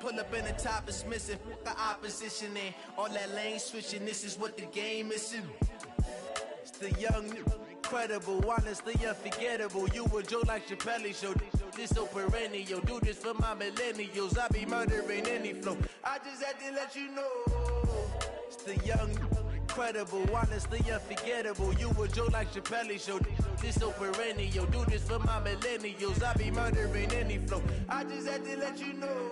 Pull up in the top is missing, the opposition in. All that lane switching, this is what the game is. It's the young, incredible, honestly unforgettable. You a joke like Chappelle show. This so perennial, do this for my millennials. I be murdering any flow. I just had to let you know. It's the young, incredible, honestly unforgettable. You a joke like Chappelle show. This so perennial, do this for my millennials. I be murdering any flow. I just had to let you know.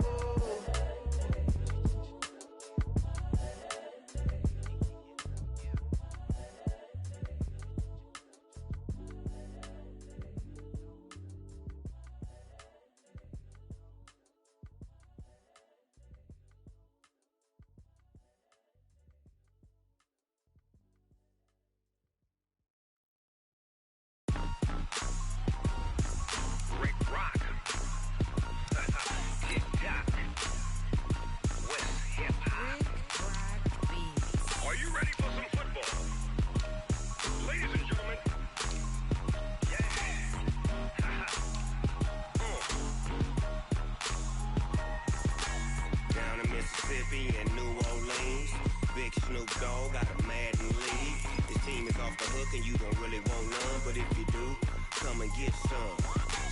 Mississippi and New Orleans. Big Snoop Dogg got a Madden league. His team is off the hook and you don't really want none, but if you do, come and get some.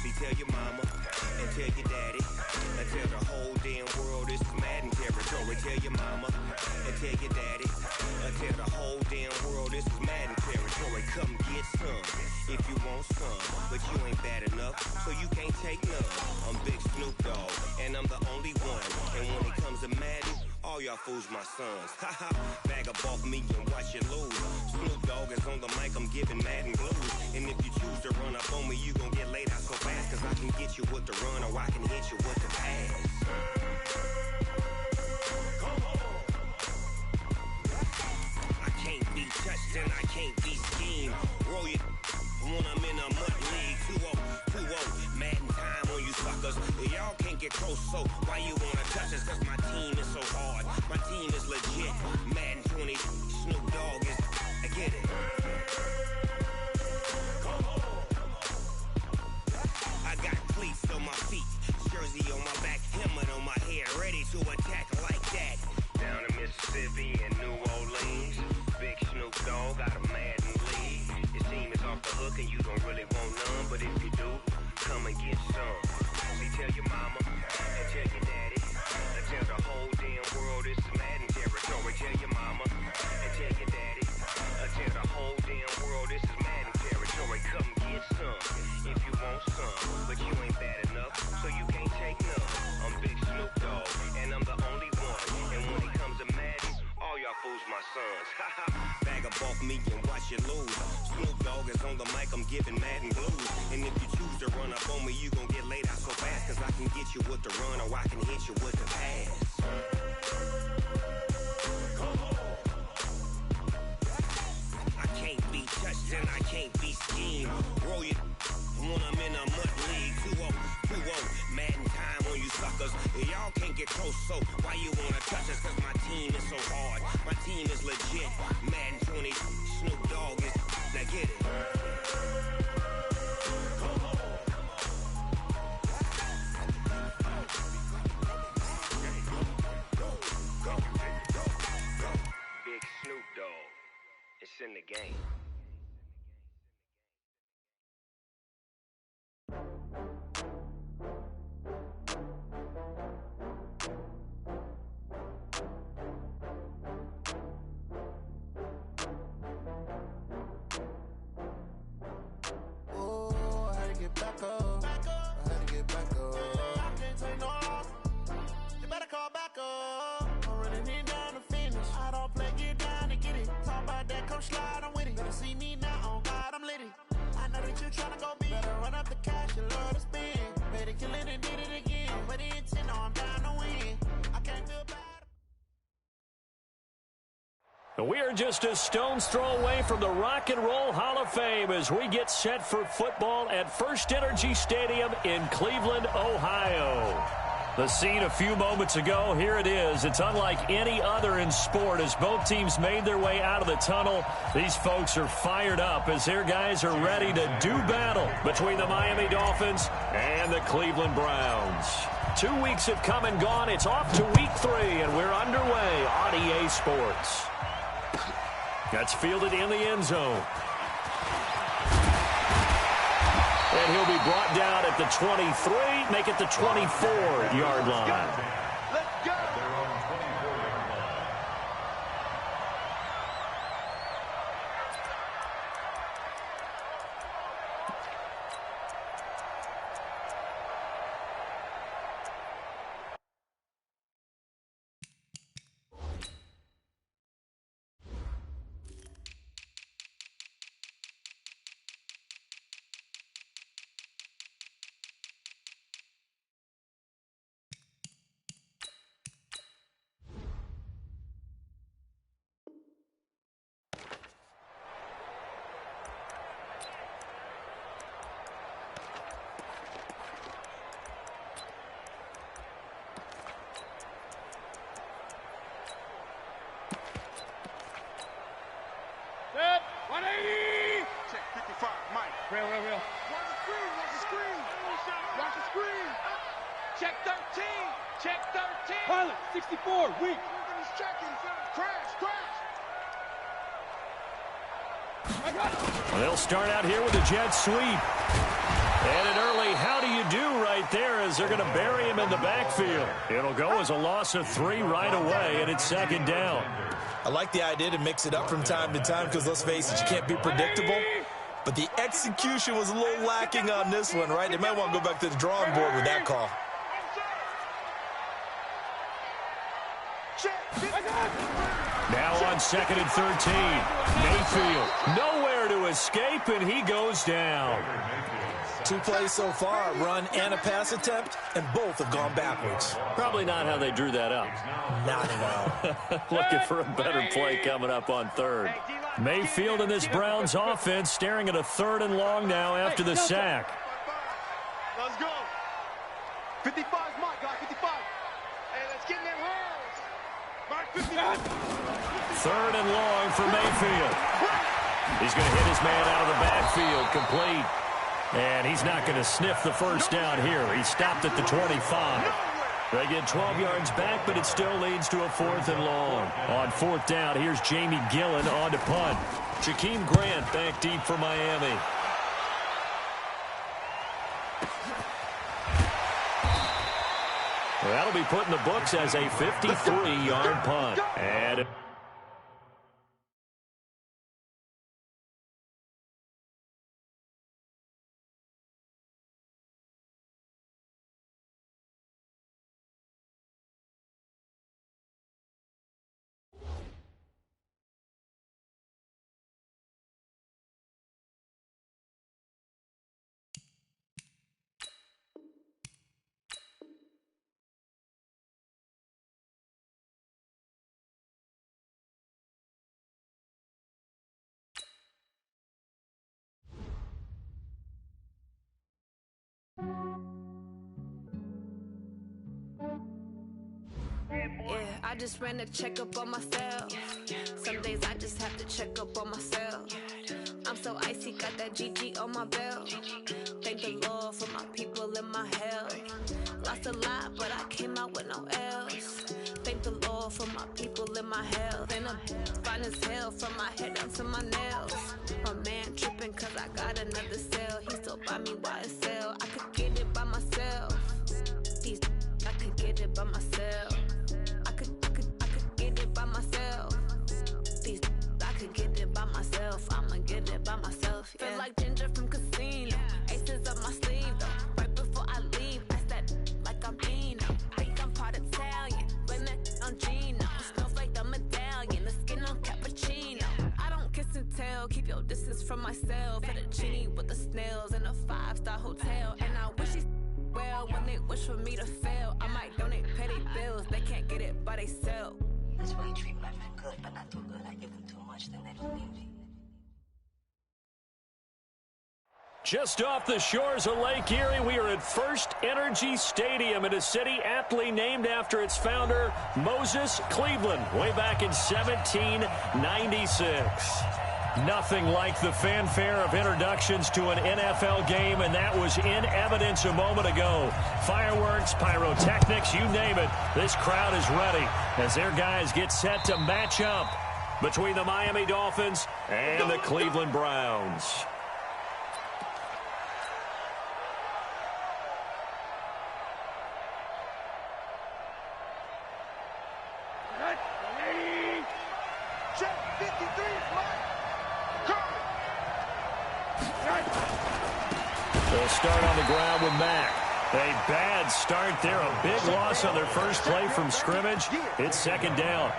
See, tell your mama and tell your daddy and tell the whole damn world this is Madden territory. Tell your mama and tell your daddy and tell the whole damn world this is Madden territory. Come get some if you want some, but you ain't bad enough, so you can't take none. I'm Big Snoop Dogg and I'm the only one, and when it comes to Madden, all y'all fools my sons. Haha, bag up off me and watch you lose. Snoop Dogg is on the mic, I'm giving Madden blues. And if you choose to run up on me, you gon' get laid out so fast, cause I can get you with the run or I can hit you with the pass. Come on. I can't be touched and I can't be schemed. Roll you when I'm in a mud league. 2-0, Madden time on you suckers. Y'all can't get close, so why you wanna touch us? Cause my team is so hard, my team is legit. Madden 20, Snoop Dogg is, I get it. Come on. I got cleats on my feet, jersey on my back, helmet on my head, ready to attack like that. Down in Mississippi and New Orleans, Big Snoop Dogg got a Madden league. His team is off the hook and you don't really want none, but if you do, come and get some. See, tell your mama and tell your daddy and tell the whole damn world this is Madden territory. Tell your mama and tell your daddy and tell the whole damn world this is Madden territory. Come get some if you want some, but you ain't bad enough, so you can't take none. I'm Big Snoop Dogg and I'm the only one, and when it comes to Madden, all y'all fools my sons. Bag up off me and watch you lose. Snoop Dogg is on the mic, I'm giving Madden blues. And if you choose to run up on me, you gon' get laid out so fast, cause I can get you with the run or I can hit you with the pass. Come on. I can't be touched and I can't be schemed. Roll you when I'm in a mud league. 2-0, Madden time on you suckers. Y'all can't get close, so why you wanna touch us? Cause my team is so hard, my team is legit. Madden 20, Snoop Dogg is, now get it. Come on. Go. Big Snoop Dogg, it's in the game. Back up. I had to get back up. I can't take no loss. You better call back up. I'm running it down to finish. I don't play, get down to get it. Talk about that, come slide, I'm with it. Better see me now, on God, I'm lit it. I know that you tryna go big. Better run up the cash, you love to spend. Better kill it and did it again. But the intent, no, I'm down to win. I can't feel bad. We are just a stone's throw away from the Rock and Roll Hall of Fame as we get set for football at First Energy Stadium in Cleveland, Ohio. The scene a few moments ago, here it is. It's unlike any other in sport as both teams made their way out of the tunnel. These folks are fired up as their guys are ready to do battle between the Miami Dolphins and the Cleveland Browns. 2 weeks have come and gone. It's off to week 3, and we're underway on EA Sports. That's fielded in the end zone. And he'll be brought down at the 23, make it the 24-yard line. Let's go. Real. Watch the screen. Check 13. Check 13. Pilot, 64, weak. He's checking. Crash. I got it. They'll start out here with a jet sweep. And an early how do you do right there as they're going to bury him in the backfield. It'll go as a loss of 3 right away, and it's second down. I like the idea to mix it up from time to time because, let's face it, you can't be predictable. But the execution was a little lacking on this one, right? They might want to go back to the drawing board with that call. Now on 2nd and 13. Mayfield nowhere to escape, and he goes down. 2 plays so far, a run and a pass attempt, and both have gone backwards. Probably not how they drew that up. Not at all. Looking for a better play coming up on 3rd. Mayfield in this Browns offense staring at a 3rd and long now after the sack. Let's go. 55's my guy, 55. Hey, let's get in them holes. Mark 55. 3rd and long for Mayfield. He's going to hit his man out of the backfield, complete. And he's not going to sniff the first down here. He stopped at the 25. They get 12 yards back, but it still leads to a 4th and long. On 4th down, here's Jamie Gillen on to punt. Jakeem Grant back deep for Miami. That'll be put in the books as a 53-yard punt. And Yeah, I just ran a checkup on myself. Some days I just have to check up on myself. I'm so icy, got that GG on my belt. Thank the Lord for my people and my health. Lost a lot, but I came out with no L's. Thank the Lord for my people and my health. And I'm fine as hell from my head down to my nails. My man tripping cause I got another cell. He still buy me YSL. I could get it by myself. I could get it by myself. I could get it by myself. I could get it by myself. I'ma get it by myself. Yeah. Feel like Ginger from Casino. Aces up my sleeve though. Right before I leave, that's that like I'm Dino. Think I'm part Italian. Blame that on Gino. Smells like the medallion. The skin on cappuccino. I don't kiss and tell. Keep your distance from myself. Fettuccine with the snails in a 5-star hotel. And I wish he's well when they wish for me to fail. I might donate petty bills. They can't get it by they sell. That's why you treat my men good, but not too good. I give them too much, then they don't need me. just off the shores of Lake Erie, we are at First Energy Stadium in a city aptly named after its founder, Moses Cleveland, way back in 1796. Nothing like the fanfare of introductions to an NFL game, and that was in evidence a moment ago. Fireworks, pyrotechnics, you name it. This crowd is ready as their guys get set to match up between the Miami Dolphins and the Cleveland Browns. They'll start on the ground with Mack. A bad start there. A big loss on their first play from scrimmage. It's second down.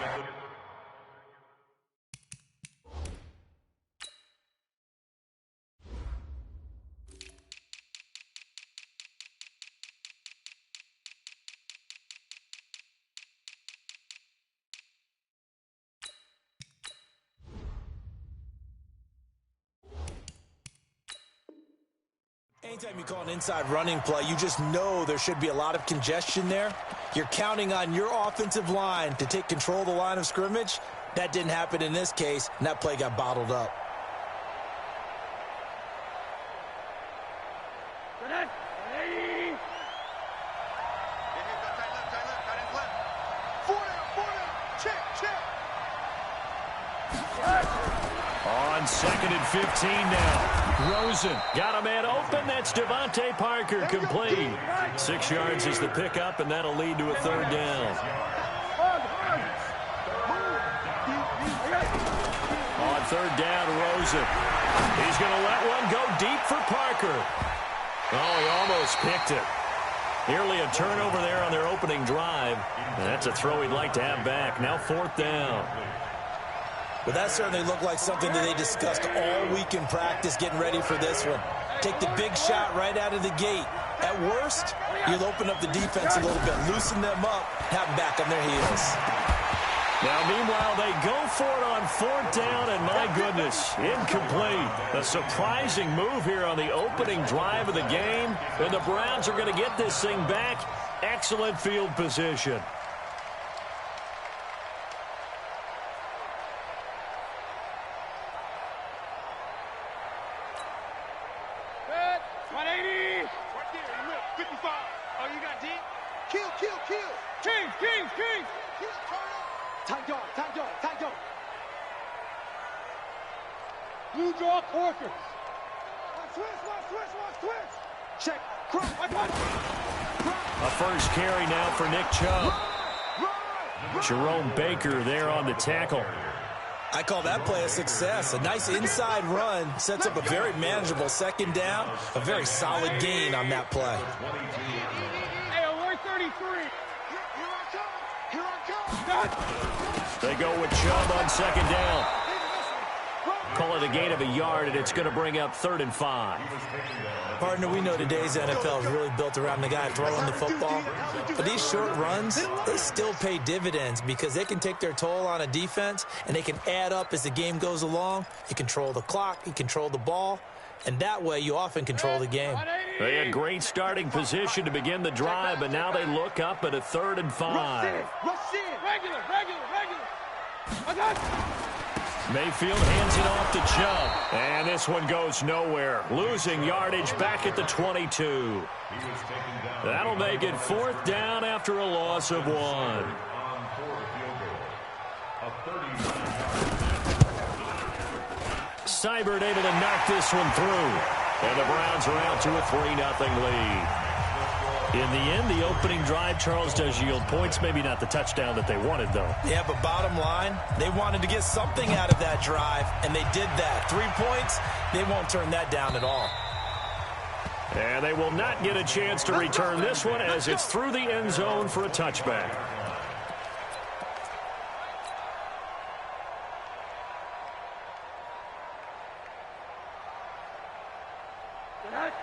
Anytime you call an inside running play, you just know there should be a lot of congestion there. You're counting on your offensive line to take control of the line of scrimmage. That didn't happen in this case, and that play got bottled up. On 2nd and 15 now. Rosen got a man open. That's Devontae Parker complete. 6 yards is the pickup, and that'll lead to a third down. On third down, Rosen. He's going to let one go deep for Parker. Oh, he almost picked it. Nearly a turnover there on their opening drive. And that's a throw he'd like to have back. Now 4th down. Well, that certainly looked like something that they discussed all week in practice getting ready for this one. Take the big shot right out of the gate. At worst, you'll open up the defense a little bit, loosen them up, have them back on their heels. Now, meanwhile, they go for it on 4th down, and my goodness, incomplete. A surprising move here on the opening drive of the game, and the Browns are going to get this thing back. Excellent field position. Blue draw Corker. Switch. Check. A first carry now for Nick Chubb. Jerome Baker there on the tackle. I call that play a success. A nice inside run sets up a very manageable second down. A very solid gain on that play. Hey, alert 33. Here I come. They go with Chubb on second down. Call it a gain of a yard, and it's going to bring up 3rd and 5. Partner, we know today's NFL is really built around the guy throwing the football. But these short runs, they still pay dividends because they can take their toll on a defense, and they can add up as the game goes along. You control the clock, you control the ball, and that way you often control the game. They had great starting position to begin the drive, but now they look up at a 3rd and 5. Rush in. Regular. I got you. Mayfield hands it off to Chubb. And this one goes nowhere. Losing yardage back at the 22. That'll make it 4th down after a loss of 1. Seibert able to knock this one through. And the Browns are out to a 3-0 lead. In the end, the opening drive, Charles, does yield points. Maybe not the touchdown that they wanted, though. Yeah, but bottom line, they wanted to get something out of that drive, and they did that. 3 points, they won't turn that down at all. And they will not get a chance to return this one as it's through the end zone for a touchback.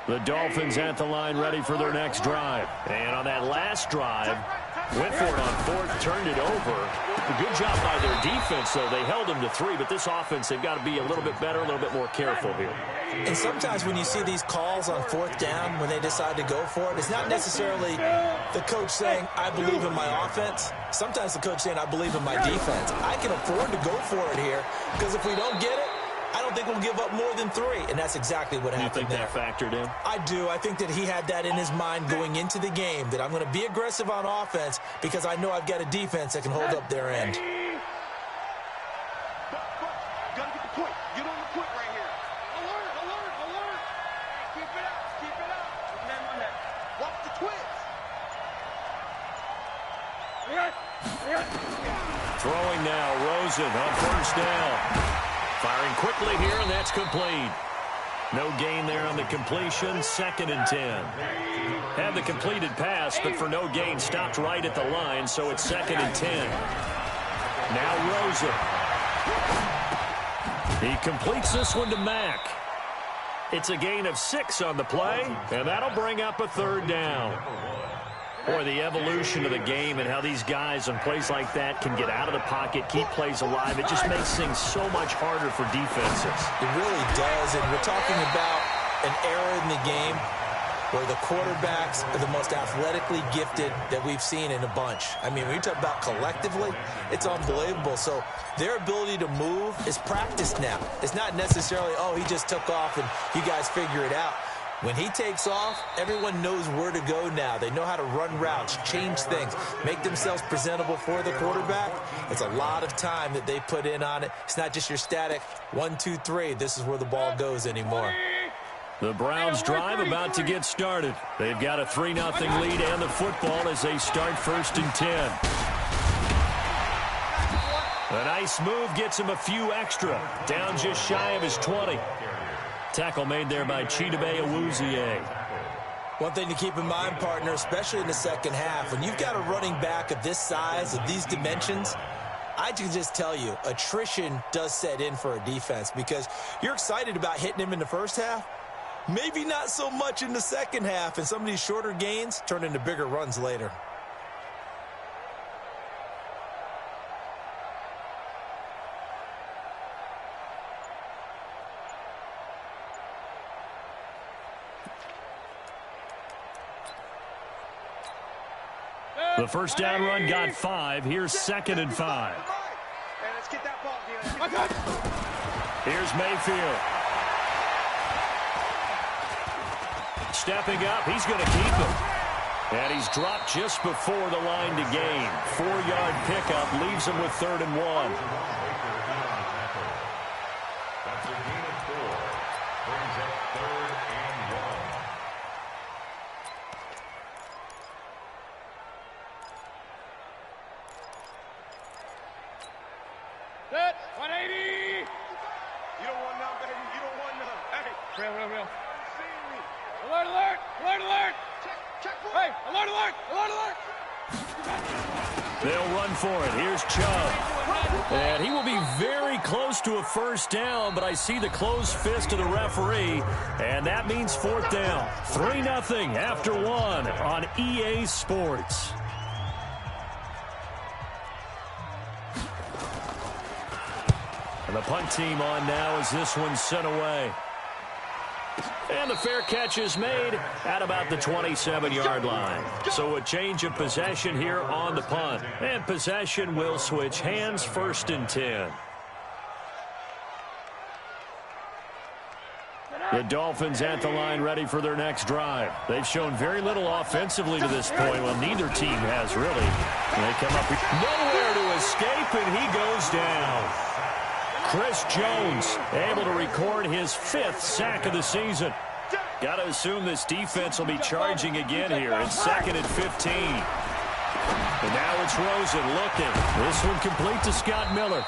The Dolphins at the line ready for their next drive. And on that last drive, went for it on 4th, turned it over. A good job by their defense, though. They held them to 3, but this offense, they've got to be a little bit better, a little bit more careful here. And sometimes when you see these calls on 4th down, when they decide to go for it, it's not necessarily the coach saying, I believe in my offense. Sometimes the coach saying, I believe in my defense. I can afford to go for it here because if we don't get it, I don't think we'll give up more than 3, and that's exactly what happened. You think that factored in? I do. I think that he had that in his mind going into the game, that I'm going to be aggressive on offense because I know I've got a defense that can hold up their end. Throwing now, Rosen on first down. Firing quickly here, and that's complete. No gain there on the completion, 2nd and 10. Had the completed pass, but for no gain, stopped right at the line, so it's 2nd and 10. Now Rosen. He completes this one to Mack. It's a gain of 6 on the play, and that'll bring up a 3rd down. Boy, the evolution of the game and how these guys on plays like that can get out of the pocket, keep plays alive, it just makes things so much harder for defenses. It really does, and we're talking about an era in the game where the quarterbacks are the most athletically gifted that we've seen in a bunch. I mean, when you talk about collectively, it's unbelievable. So their ability to move is practiced now. It's not necessarily, oh, he just took off and you guys figure it out. When he takes off, everyone knows where to go now. They know how to run routes, change things, make themselves presentable for the quarterback. It's a lot of time that they put in on it. It's not just your static 1, 2, 3. This is where the ball goes anymore. The Browns drive about to get started. They've got a 3-0 lead and the football as they start 1st and 10. A nice move gets him a few extra. Down just shy of his 20. Tackle made there by Chidobe Awuzie. One thing to keep in mind, partner, especially in the second half, when you've got a running back of this size, of these dimensions, I can just tell you, attrition does set in for a defense because you're excited about hitting him in the first half. Maybe not so much in the second half, and some of these shorter gains turn into bigger runs later. The first down run got 5. Here's 2nd and 5. Here's Mayfield. Stepping up, he's going to keep him. And he's dropped just before the line to gain. 4-yard pickup leaves him with 3rd and 1. That's a gain of 4. Brings up 3rd and 1. Set, 180. You don't want none, baby. You don't want none. Hey. Real. Alert, alert. Alert, alert. Check. Hey, alert, alert. Alert, alert. They'll run for it. Here's Chubb. And he will be very close to a first down, but I see the closed fist of the referee, and that means 4th down. 3-0 after 1 on EA Sports. And the punt team on now as this one's sent away. And the fair catch is made at about the 27-yard line. So a change of possession here on the punt. And possession will switch hands, 1st and 10. The Dolphins at the line ready for their next drive. They've shown very little offensively to this point. Well, neither team has really. And they come up nowhere to escape, and he goes down. Chris Jones able to record his 5th sack of the season. Got to assume this defense will be charging again here. It's 2nd and 15. And now it's Rosen looking. This one complete to Scott Miller.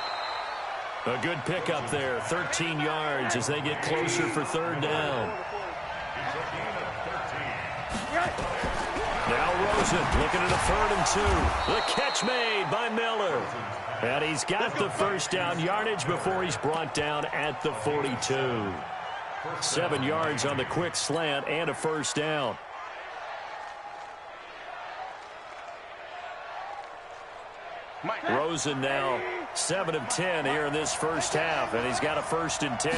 A good pickup there, 13 yards as they get closer for 3rd down. Now Rosen looking at a 3rd and 2. The catch made by Miller. And he's got the first down yardage before he's brought down at the 42. 7 yards on the quick slant and a first down. Rosen now 7 of 10 here in this first half, and he's got a 1st and 10.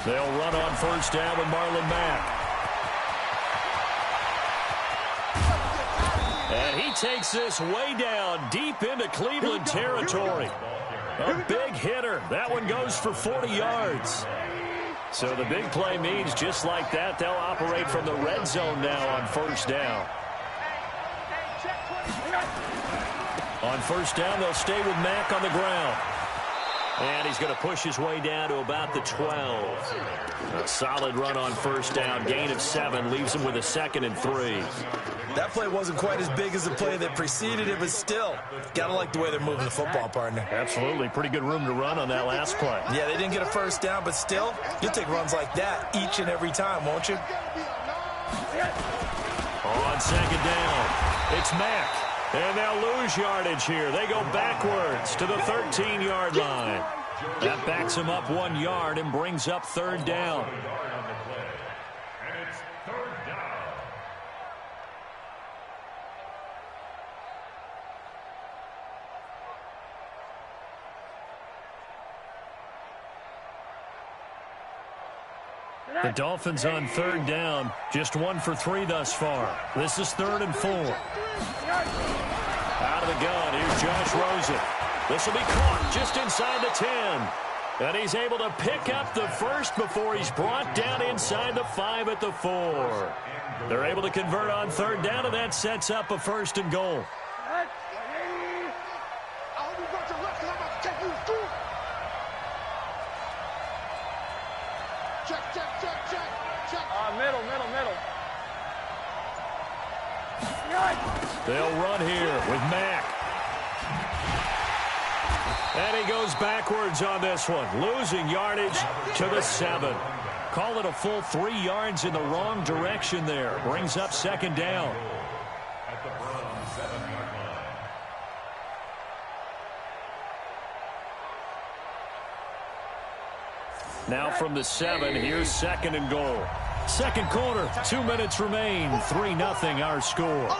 They'll run on first down with Marlon Mack. And he takes this way down deep into Cleveland territory. A big hitter. That one goes for 40 yards. So the big play means just like that, they'll operate from the red zone now on first down. On first down, they'll stay with Mack on the ground. And he's going to push his way down to about the 12. A solid run on first down. Gain of 7 leaves him with a 2nd and 3. That play wasn't quite as big as the play that preceded it, but still, got to like the way they're moving the football, partner. Absolutely. Pretty good room to run on that last play. Yeah, they didn't get a first down, but still, you'll take runs like that each and every time, won't you? On second down, it's Mack. And they'll lose yardage here. They go backwards to the 13-yard line. That backs him up 1 yard and brings up third down. And it's third down. The Dolphins on third down, just 1 for 3 thus far. This is 3rd and 4. Out of the gun, here's Josh Rosen. This will be caught just inside the 10. And he's able to pick up the first before he's brought down inside the 5 at the 4. They're able to convert on third down, and that sets up a 1st and goal. Middle. They'll run here with Mack. And he goes backwards on this one, losing yardage to the 7. Call it a full 3 yards in the wrong direction there. Brings up second down. At the Brown 7-yard line. Now from the 7, here's 2nd and goal. Second quarter, 2 minutes remain. 3-0 our score.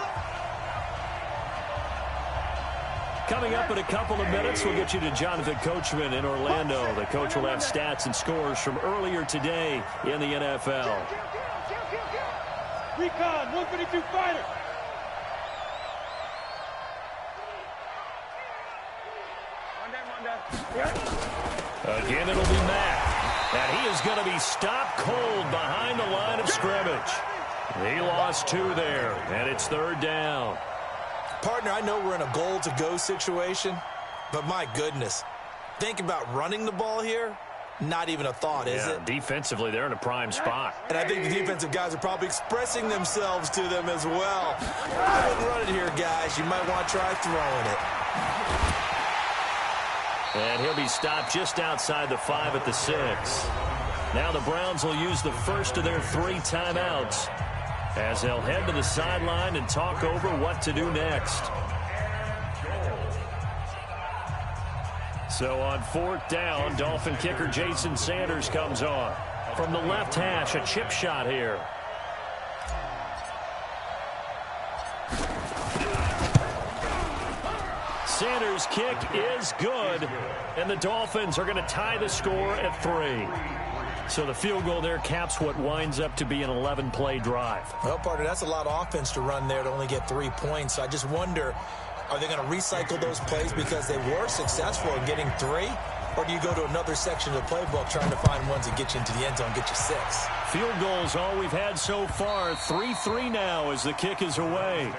Coming up in a couple of minutes, we'll get you to Jonathan Coachman in Orlando. The coach will have stats and scores from earlier today in the NFL. Recon, 152 fighter. Again, it'll be Mack. And he is going to be stopped cold behind the line of scrimmage. He lost 2 there, and it's third down. Partner, I know we're in a goal-to-go situation, but my goodness, think about running the ball here. Not even a thought, is it? Defensively, they're in a prime spot. And I think the defensive guys are probably expressing themselves to them as well. I wouldn't run it here, guys. You might want to try throwing it. And he'll be stopped just outside the 5 at the 6. Now the Browns will use the first of their 3 timeouts as they'll head to the sideline and talk over what to do next. So on 4th down, Dolphin kicker Jason Sanders comes on. From the left hash, a chip shot here. Sanders' kick is good, and the Dolphins are going to tie the score at 3. So the field goal there caps what winds up to be an 11-play drive. Well, partner, that's a lot of offense to run there to only get 3 points. So I just wonder, are they going to recycle those plays because they were successful in getting 3? Or do you go to another section of the playbook trying to find ones that get you into the end zone, get you 6? Field goals all we've had so far. 3-3 now as the kick is away.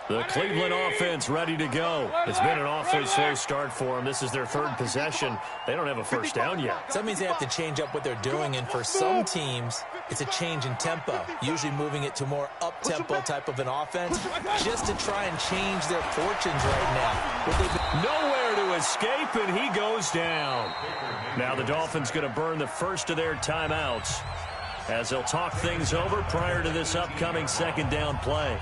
The Cleveland offense ready to go. It's been an awfully slow start for them. This is their 3rd possession. They don't have a first down yet. So that means they have to change up what they're doing, and for some teams, it's a change in tempo, usually moving it to more up-tempo type of an offense, just to try and change their fortunes right now. Nowhere to escape, and he goes down. Now the Dolphins going to burn the first of their timeouts as they'll talk things over prior to this upcoming second down play.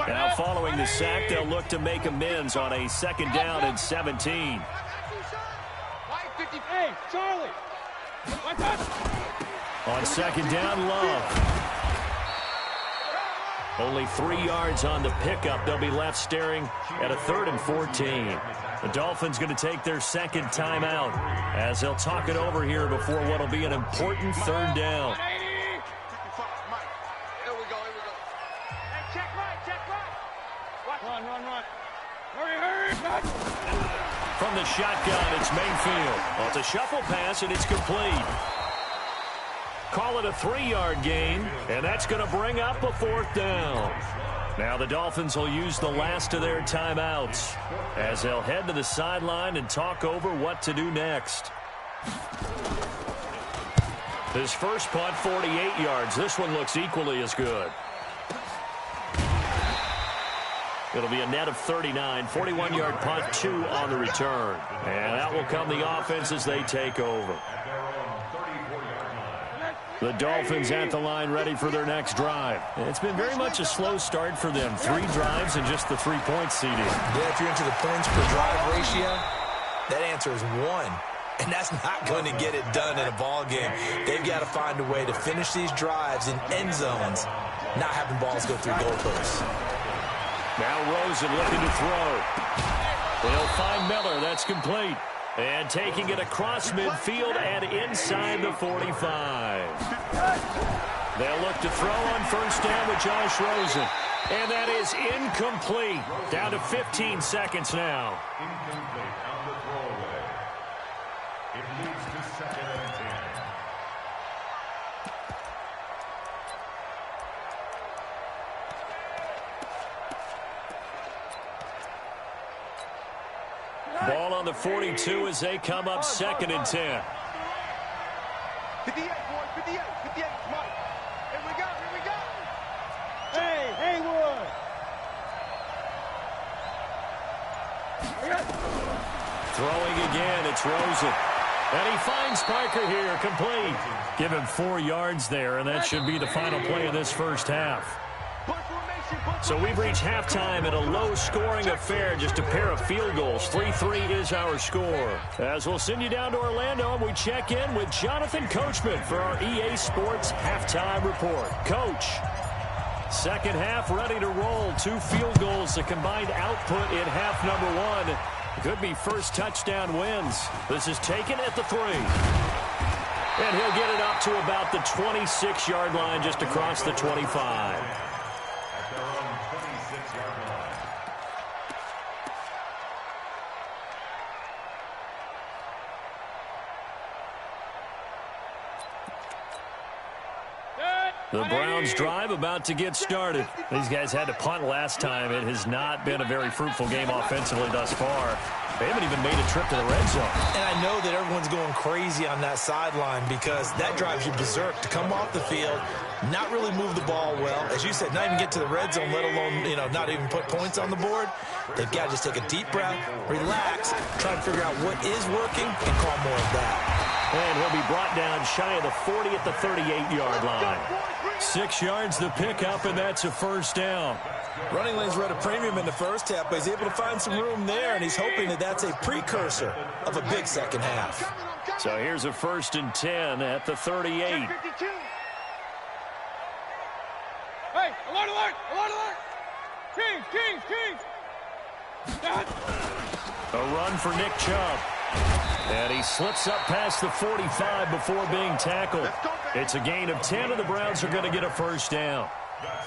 Now following the sack, they'll look to make amends on a 2nd down and 17. Hey, Charlie. On 2nd down, Love. Only 3 yards on the pickup. They'll be left staring at a 3rd and 14. The Dolphins going to take their second timeout as they'll talk it over here before what will be an important third down. Here we go. Hey, check right. Watch. Run. Hurry. From the shotgun, it's Mayfield. Well, it's a shuffle pass, and it's complete. Call it a 3-yard gain, and that's going to bring up a fourth down. Now the Dolphins will use the last of their timeouts as they'll head to the sideline and talk over what to do next. His first punt, 48 yards. This one looks equally as good. It'll be a net of 39, 41-yard punt, 2 on the return. And that will come the offense as they take over. The Dolphins at the line ready for their next drive. It's been very much a slow start for them. 3 drives and just the 3-point seeding. Yeah, if you're into the points per drive ratio, that answer is 1. And that's not going to get it done in a ball game. They've got to find a way to finish these drives in end zones, not having balls go through goalposts. Now Rosen looking to throw. They'll find Miller. That's complete. And taking it across midfield and inside the 45. They'll look to throw on first down with Josh Rosen. And that is incomplete. Down to 15 seconds now. Incomplete on the throwaway. It leads to 2nd and 10. Ball on the 42 as they come up 2nd and 10. 58, boy, 58, Mike. Here we go. Hey, Haywood. Throwing again, it's Rosen. And he finds Parker here, complete. Give him 4 yards there, and that should be the final play of this first half. So we've reached halftime in a low-scoring affair, just a pair of field goals. 3-3 is our score. As we'll send you down to Orlando, and we check in with Jonathan Coachman for our EA Sports Halftime Report. Coach, second half ready to roll. 2 field goals, the combined output in half number 1. Could be first touchdown wins. This is taken at the 3. And he'll get it up to about the 26-yard line, just across the 25. The Browns drive about to get started. These guys had to punt last time. It has not been a very fruitful game offensively thus far. They haven't even made a trip to the red zone. And I know that everyone's going crazy on that sideline because that drives you berserk to come off the field, not really move the ball well. As you said, not even get to the red zone, let alone, not even put points on the board. They've got to just take a deep breath, relax, try and figure out what is working, and call more of that. And he'll be brought down shy of the 40 at the 38-yard line. 6 yards the pickup, and that's a first down. Running lanes were at a premium in the first half, but he's able to find some room there, and he's hoping that that's a precursor of a big second half. So here's a 1st and 10 at the 38. Hey, alert, alert, alert, alert. Kings. A run for Nick Chubb. And he slips up past the 45 before being tackled. It's a gain of 10, and the Browns are going to get a first down.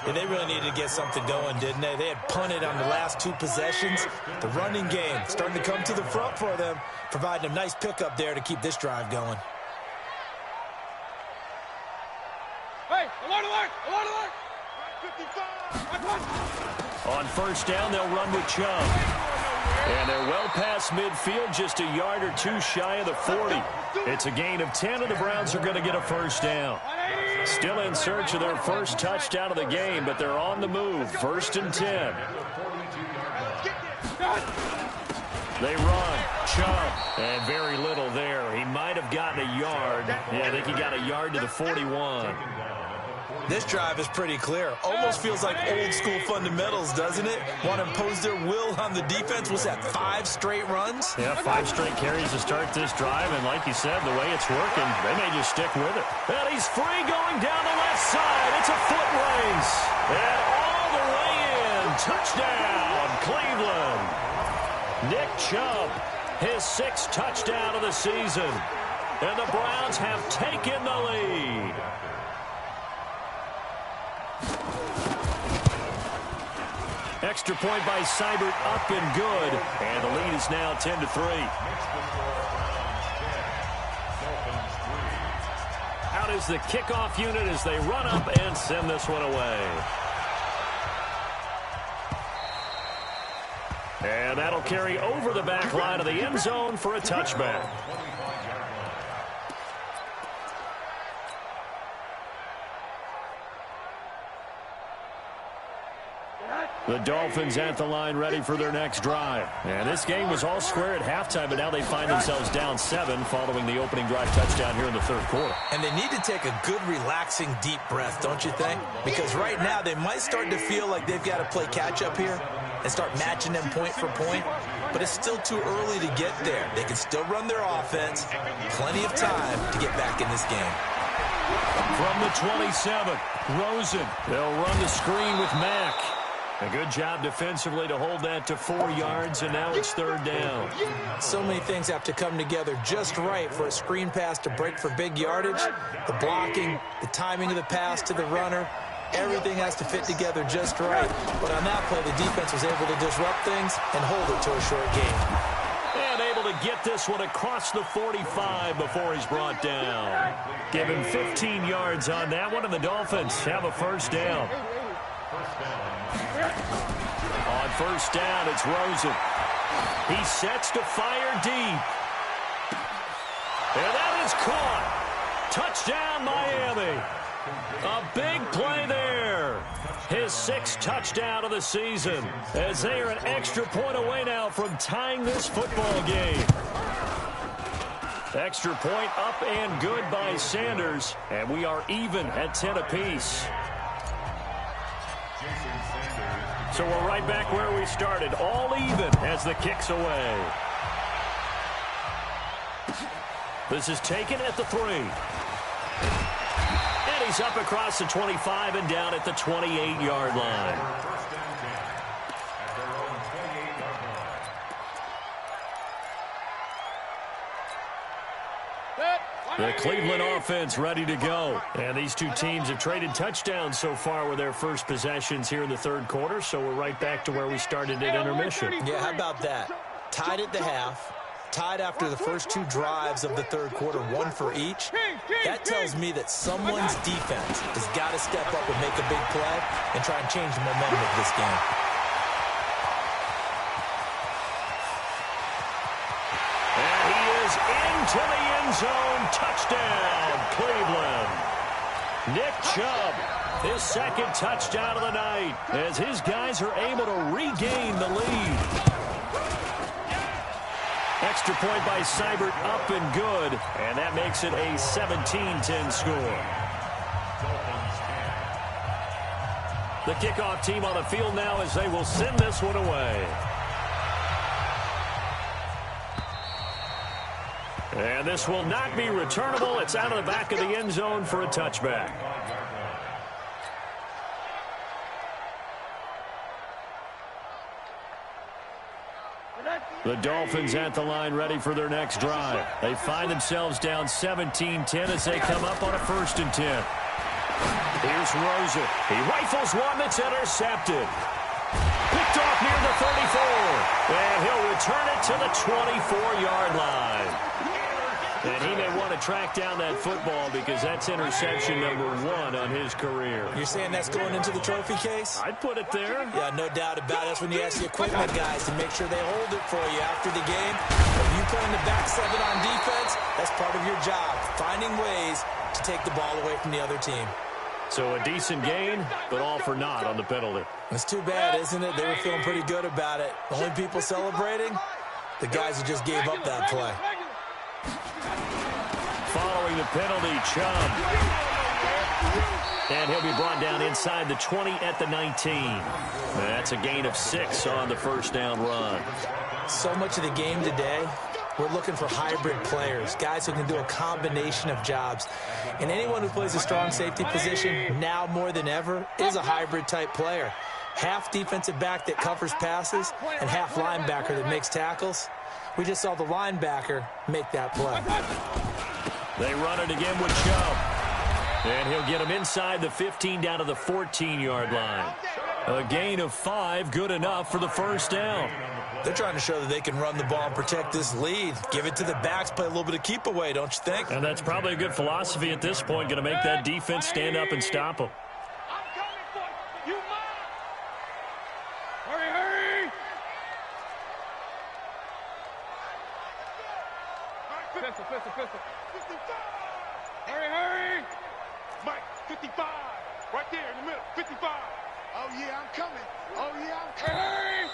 Yeah, they really needed to get something going, didn't they? They had punted on the last 2 possessions. The running game starting to come to the front for them, providing a nice pickup there to keep this drive going. Hey, alert, alert, alert, alert. 55. On first down, they'll run with Chubb. And they're well past midfield, just a yard or 2 shy of the 40. It's a gain of 10, and the Browns are going to get a first down. Still in search of their first touchdown of the game, but they're on the move. 1st and 10. They run. Chubb. And very little there. He might have gotten a yard. Yeah, I think he got a yard to the 41. This drive is pretty clear. Almost feels like old school fundamentals, doesn't it? Want to impose their will on the defense. What's that, 5 straight runs? Yeah, 5 straight carries to start this drive. And like you said, the way it's working, they may just stick with it. And he's free going down the left side. It's a foot race. And all the way in. Touchdown, Cleveland. Nick Chubb, his 6th touchdown of the season. And the Browns have taken the lead. Extra point by Seibert, up and good. And the lead is now 10-3. Out is the kickoff unit as they run up and send this one away. And that'll carry over the back line of the end zone for a touchback. The Dolphins at the line ready for their next drive. And this game was all square at halftime, but now they find themselves down 7 following the opening drive touchdown here in the 3rd quarter. And they need to take a good, relaxing, deep breath, don't you think? Because right now they might start to feel like they've got to play catch-up here and start matching them point for point. But it's still too early to get there. They can still run their offense. Plenty of time to get back in this game. From the 27, Rosen. They'll run the screen with Mack. A good job defensively to hold that to 4 yards, and now it's 3rd down. So many things have to come together just right for a screen pass to break for big yardage. The blocking, the timing of the pass to the runner, everything has to fit together just right. But on that play, the defense was able to disrupt things and hold it to a short game. And able to get this one across the 45 before he's brought down. Given 15 yards on that one, and the Dolphins have a 1st down. On 1st down, it's Rosen. He sets to fire deep. And that is caught. Touchdown, Miami. A big play there. His 6th touchdown of the season, as they are an extra point away now from tying this football game. Extra point up and good by Sanders, and we are even at 10 apiece. So we're right back where we started, all even as the kick's away. This is taken at the 3. And he's up across the 25 and down at the 28-yard line. The Cleveland offense ready to go. And these two teams have traded touchdowns so far with their first possessions here in the 3rd quarter, so we're right back to where we started at intermission. Yeah, how about that? Tied at the half, tied after the first 2 drives of the 3rd quarter, 1 for each. That tells me that someone's defense has got to step up and make a big play and try and change the momentum of this game. And he is into the end zone. Touchdown, Cleveland. Nick Chubb, his 2nd touchdown of the night, as his guys are able to regain the lead. Extra point by Seibert, up and good, and that makes it a 17-10 score. The kickoff team on the field now as they will send this one away. And this will not be returnable. It's out of the back of the end zone for a touchback. The Dolphins at the line ready for their next drive. They find themselves down 17-10 as they come up on a 1st and 10. Here's Rosen. He rifles one that's intercepted. Picked off near the 34. And he'll return it to the 24-yard line. And he may want to track down that football because that's interception number 1 on his career. You're saying that's going into the trophy case? I'd put it there. Yeah, no doubt about it. That's when you ask the equipment guys to make sure they hold it for you after the game. If you playing the back 7 on defense, that's part of your job, finding ways to take the ball away from the other team. So a decent gain, but all for naught on the penalty. It's too bad, isn't it? They were feeling pretty good about it. The only people celebrating, the guys who just gave up that play. Following the penalty, Chubb. And he'll be brought down inside the 20 at the 19. That's a gain of 6 on the 1st down run. So much of the game today, we're looking for hybrid players, guys who can do a combination of jobs. And anyone who plays a strong safety position, now more than ever, is a hybrid type player. half defensive back that covers passes and half linebacker that makes tackles. We just saw the linebacker make that play. They run it again with Chubb. And he'll get him inside the 15 down to the 14-yard line. A gain of 5, good enough for the first down. They're trying to show that they can run the ball and protect this lead. Give it to the backs, play a little bit of keep away, don't you think? And that's probably a good philosophy at this point, going to make that defense stand up and stop them. I'm coming for you. You mine. Hurry, hurry. Pistol. 55. Hurry, hurry. Mike, 55. Right there in the middle. 55. Oh, yeah, I'm coming. Oh, yeah, I'm coming. Hurry.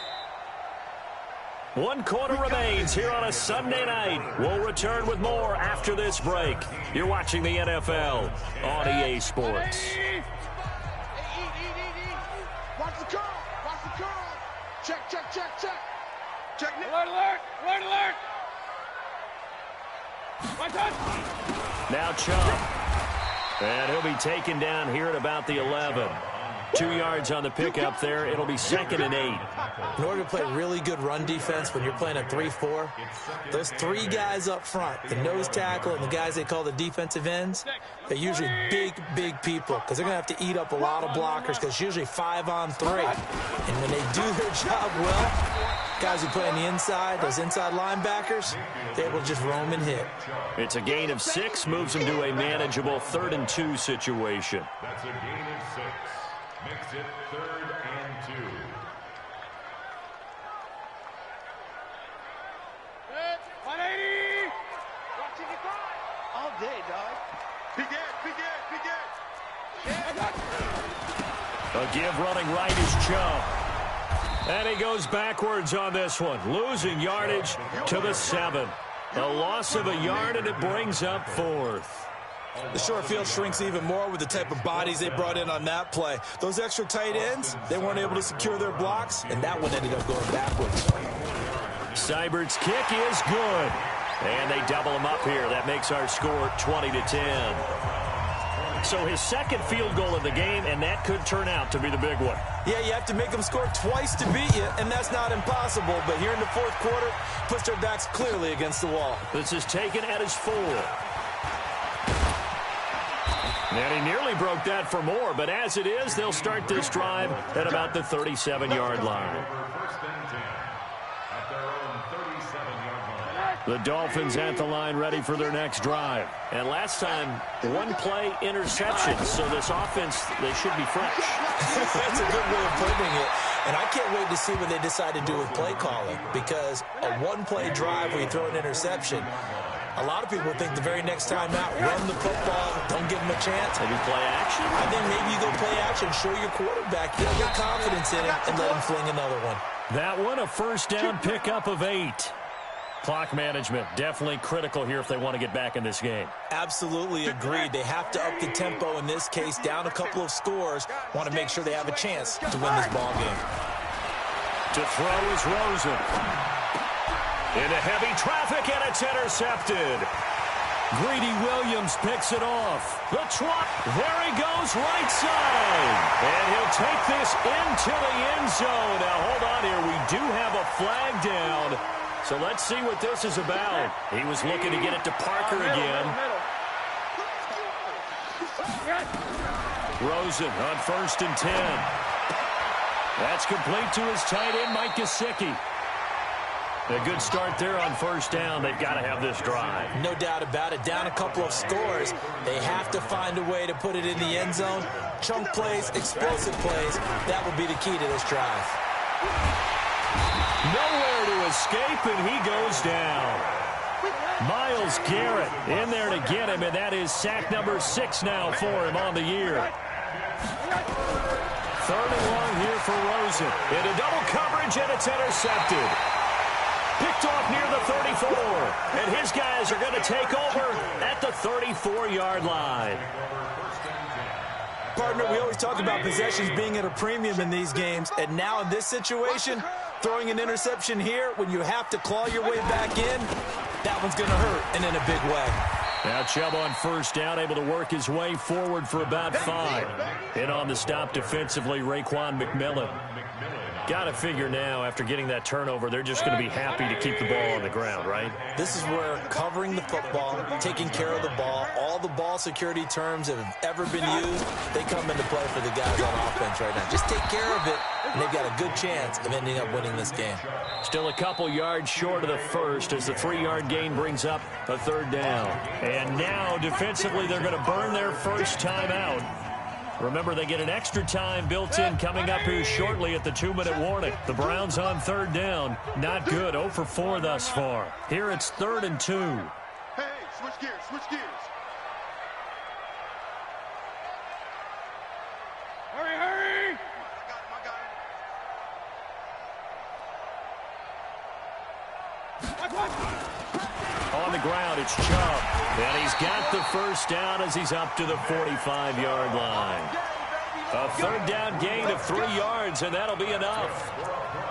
1 quarter remains here on a Sunday night. We'll return with more after this break. You're watching the NFL on EA Sports. Watch the curl. Watch the curl. Check. Alert. One touch. Now Chubb. And he'll be taken down here at about the 11. 2 yards on the pickup there. It'll be 2nd and 8. In order to play really good run defense when you're playing a 3-4, those 3 guys up front, the nose tackle and the guys they call the defensive ends, they're usually big people because they're going to have to eat up a lot of blockers because it's usually 5 on 3. And when they do their job well, guys who play on the inside, those inside linebackers, they're able to just roam and hit. It's a gain of 6, moves them to a manageable 3rd and 2 situation. That's a gain of 6. Makes it 3rd and 2. Good. 180. Watching it fly. All day, dog. Big A give running right is Chubb. And he goes backwards on this one, losing yardage to the 7. A loss of a yard, and it brings up 4th. The short field shrinks even more with the type of bodies they brought in on that play. Those extra tight ends, they weren't able to secure their blocks, and that one ended up going backwards. Seibert's kick is good. And they double him up here. That makes our score 20-10. So his 2nd field goal of the game, and that could turn out to be the big one. Yeah, you have to make them score twice to beat you, and that's not impossible. But here in the 4th quarter, puts their backs clearly against the wall. This is taken at his 4. And he nearly broke that for more, but as it is, they'll start this drive at about the 37-yard line. The Dolphins at the line ready for their next drive. And last time, 1-play interception, so this offense, they should be fresh. That's a good way of putting it. And I can't wait to see what they decide to do with play calling, because a 1-play drive where you throw an interception, a lot of people think the very next time out, run the football, don't give them a chance. Maybe play action? I think maybe you go play action, show your quarterback, he'll get confidence in him, and let him fling another one. That one, a first down pickup of 8. Clock management, definitely critical here if they want to get back in this game. Absolutely agreed. They have to up the tempo in this case, down a couple of scores. Want to make sure they have a chance to win this ball game. To throw is Rosen. Into heavy traffic, and it's intercepted. Greedy Williams picks it off. The trot, there he goes, right side. And he'll take this into the end zone. Now, hold on here. We do have a flag down. So let's see what this is about. He was looking to get it to Parker again. Rosen on 1st and 10. That's complete to his tight end, Mike Gesicki. A good start there on 1st down. They've got to have this drive. No doubt about it. Down a couple of scores. They have to find a way to put it in the end zone. Chunk plays, explosive plays. That will be the key to this drive. Nowhere to escape, and he goes down. Myles Garrett in there to get him, and that is sack number 6 now for him on the year. 3rd and long here for Rosen. Into double coverage, and it's intercepted. Picked off near the 34, and his guys are going to take over at the 34-yard line. Partner, we always talk about possessions being at a premium in these games, and now in this situation, throwing an interception here when you have to claw your way back in, that one's going to hurt, and in a big way. Now Chubb on first down, able to work his way forward for about 5. In on the stop defensively, Raekwon McMillan. Got to figure now, after getting that turnover, they're just going to be happy to keep the ball on the ground, right? This is where covering the football, taking care of the ball, all the ball security terms that have ever been used, they come into play for the guys on offense right now. Just take care of it, and they've got a good chance of ending up winning this game. Still a couple yards short of the first as the 3-yard gain brings up a third down. And now, defensively, they're going to burn their first time out. Remember, they get an extra time built in coming up here shortly at the 2-minute warning. The Browns on third down. Not good. 0 for 4 thus far. Here it's 3rd and 2. Hey, switch gears, switch gears. Hurry, hurry! I got him. On the ground, it's Chubb. And he's got the first down as he's up to the 45-yard line. A third down gain of 3 yards, and that'll be enough.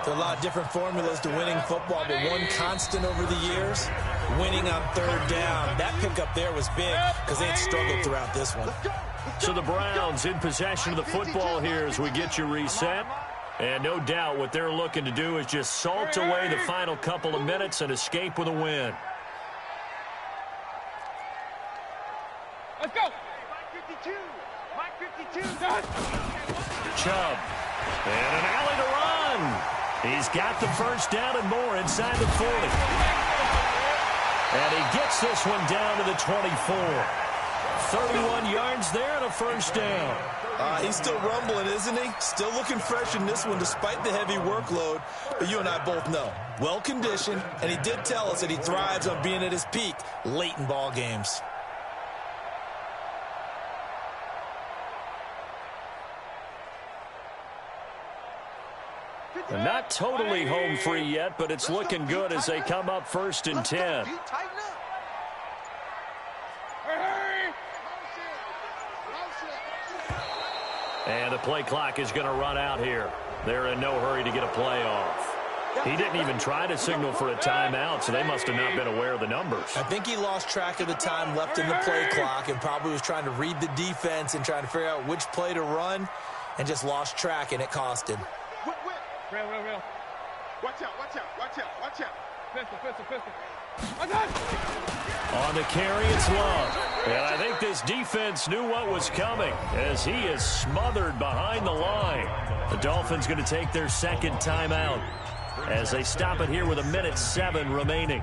There are a lot of different formulas to winning football, but one constant over the years, winning on third down. That pickup there was big because they had struggled throughout this one. So the Browns in possession of the football here as we get you reset. And no doubt what they're looking to do is just salt away the final couple of minutes and escape with a win. Let's go. Mike 52. Mike 52. Chubb. And an alley to run. He's got the first down and more inside the 40. And he gets this one down to the 24. 31 yards there and a first down. He's still rumbling, isn't he? Still looking fresh in this one despite the heavy workload. But you and I both know, well-conditioned, and he did tell us that he thrives on being at his peak late in ball games. And not totally home free yet, but it's looking good as they come up 1st and 10. And the play clock is going to run out here. They're in no hurry to get a play off. He didn't even try to signal for a timeout, so they must have not been aware of the numbers. I think he lost track of the time left in the play clock and probably was trying to read the defense and trying to figure out which play to run and just lost track, and it cost him. Real. Watch out, watch out, watch out, watch out. Pistol. Watch out. On the carry, it's Love. And I think this defense knew what was coming as he is smothered behind the line. The Dolphins going to take their second timeout as they stop it here with 1:07 remaining.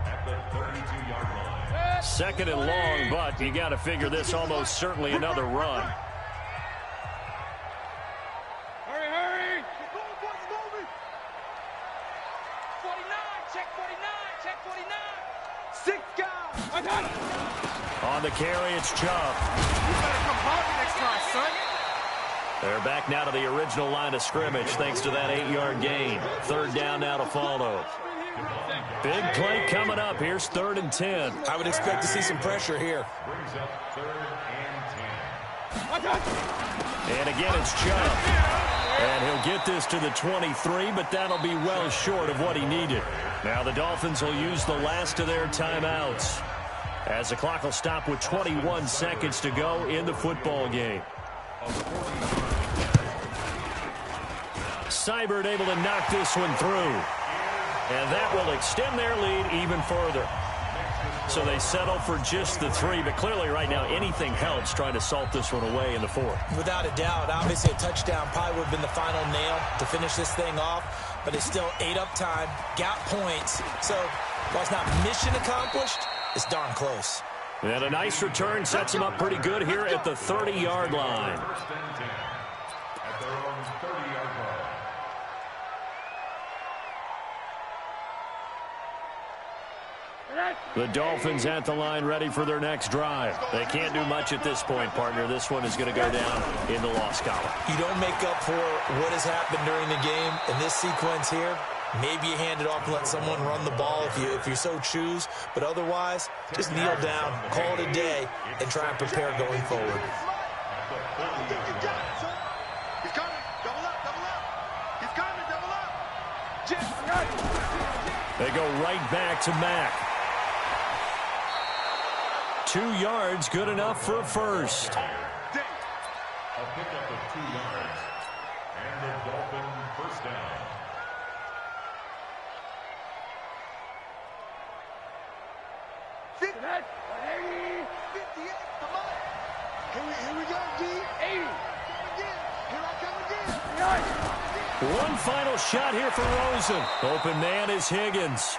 2nd and long, but you got to figure this almost certainly another run. Hurry. 49, check 49. 6 guys. On the carry, it's Chubb. You better come hard next time, son. They're back now to the original line of scrimmage thanks to that 8-yard gain. 3rd down now to follow. Big play coming up. Here's 3rd and 10. I would expect to see some pressure here. And again, it's Chubb. And he'll get this to the 23, but that'll be well short of what he needed. Now the Dolphins will use the last of their timeouts as the clock will stop with 21 seconds to go in the football game. Seibert able to knock this one through. And that will extend their lead even further. So they settle for just the 3, but clearly right now anything helps trying to salt this one away in the 4th. Without a doubt, obviously a touchdown probably would have been the final nail to finish this thing off, but it's still 8 up time, got points. So while it's not mission accomplished, it's darn close. And a nice return sets him up pretty good here at the 30-yard line. At their own 30-yard line. The Dolphins at the line ready for their next drive. They can't do much at this point, partner. This one is going to go down in the loss column. You don't make up for what has happened during the game in this sequence here. Maybe you hand it off and let someone run the ball if you so choose. But otherwise, just kneel down, call it a day, and try and prepare going forward. They go right back to Mack. 2 yards, good enough for a first. A pickup of 2 yards. And the Dolphin first down. Here we go, G. 80. Here I come again. One final shot here for Rosen. Open man is Higgins.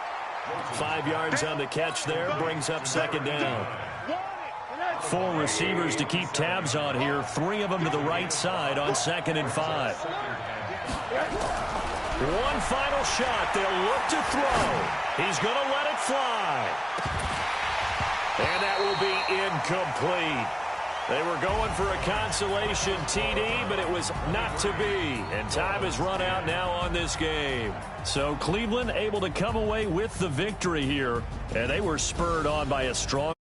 5 yards on the catch there, brings up second down. 4 receivers to keep tabs on here, 3 of them to the right side on 2nd and 5. One final shot. They'll look to throw. He's going to let it fly. And that will be incomplete. They were going for a consolation TD, but it was not to be. And time has run out now on this game. So Cleveland able to come away with the victory here. And they were spurred on by a strong